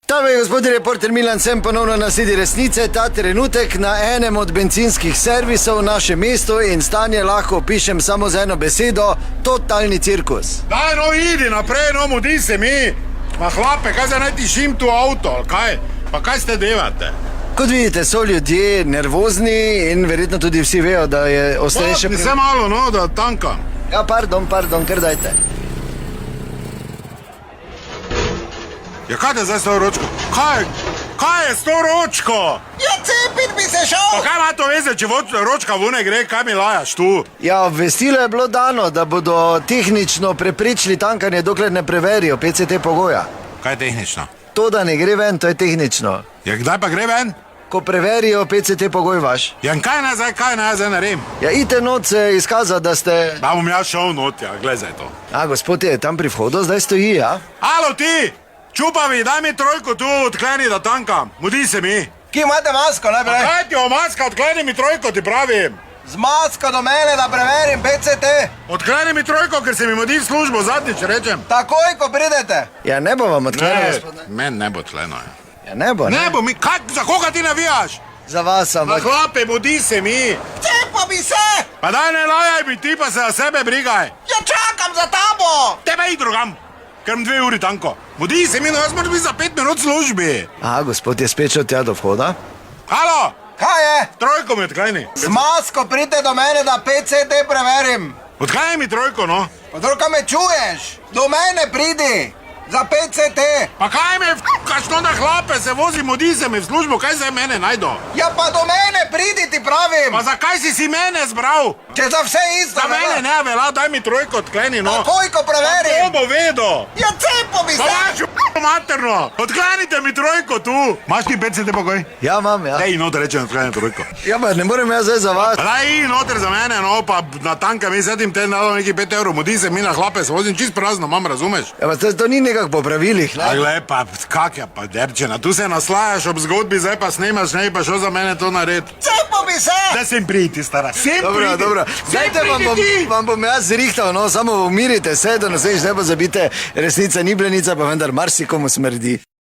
Tam je gospod reporter Milan, sem ponovno na sledi resnice. Ta trenutek na enem od bencinskih servisov v našem mestu in stanje lahko opišem samo z eno besedo: totalni cirkus. Daj, no, idi naprej, no, mudi se mi. Ma hlape, kaj za naj tišim tu avto, kaj? Pa kaj ste devate? Kot vidite, so ljudje nervozni in verjetno tudi vsi vejo, da je ostaje še... Vse malo, no, da tankam. Ja, pardon, kar dajte. Ja, kaj te zdaj s to ročko? Kaj je s to ročko? Ja, cepit bi se šel! Pa kaj ima to veze, če ročka vune gre, kaj mi lajaš tu? Ja, obvestilo je bilo dano, da bodo tehnično preprečili tankanje, dokler ne preverijo PCT pogoja. Kaj je tehnično? To, da ne gre ven, to je tehnično. Ja, kdaj pa gre ven? Ko preverijo PCT pogoj vaš. Ja, kaj naj zdaj naredim? Ja, ite not se izkaza, da ste... Da bom jaz šel not, ja, gledaj to. A, gospod je tam pri vhodu, zdaj stoji, ja? Alo, ti! Čupavi, daj mi trojko tu, odkleni, da tankam. Mudi se mi. Kje imate masko, najprej? Kaj ti o maska, odkleni mi trojko, ti pravim. Z masko do mene, da preverim PCT. Odkleni mi trojko, ker se mi mudi v službo, zadnjič rečem. Takoj, ko pridete. Ja, ne bo vam odklenil, gospod. Men ne bo odkleno, ja. Ja, ne bo, ne? Ne bo mi, kaj, za koga ti navijaš? Za vas, Na ampak... hlape, mudi se mi. Cepo bi se! Pa daj ne lajaj mi, ti pa se za sebe brigaj. Ja, čakam za tabo! Tebe id drugam, ker imam 2 uri tanko. Mudi se mi, no jaz moram biti za 5 minut v službi. A, gospod je spet šel tja do vhoda? Halo, Kaj je? trojko mi odkleni. Z masko pridite do mene, da PCT preverim. Odkleni mi trojko, no. Pa druga me čuješ? Do mene pridi! Za PCT! Pa kaj me f***kaš to na hlape, se vozi, mudi se mi v službo, kaj zdaj mene najdo? Ja, pa do mene pridi, ti pravim! Pa zakaj si mene zbral? Če za vse isto, Za mene ne vela, daj mi trojko odkleni, no. Takoj, ko Pa preverim! to bo vedo. Ja, cepo bi Pa se! vašu materno, odklenite mi trojko tu. Maš ti PCT pogoj? Ja, imam, ja. Dej noter rečem, odkleni trojko. Ja, pa ne morem jaz zdaj za vas. Pa daj noter za mene, no, pa na tanka mi sedim te dalo neki 5 evrov, mudi se mi na hlape, se vozim čist prazno, mam, razumeš? Ja, pa to ni nekak po pravilih, A ne? glej pa, kak je pa derčena, tu se naslajaš ob zgodbi, zdaj pa snemaš, ne pa šel za mene to nared. Cepo bi se! Da sem priti, stara, sem priti. Dobro. Zdajte vam bom jaz zrihtal, no, samo umirite se, da naslednjič ne pozabite, resnica ni blenica, pa vendar marsikomu smrdi.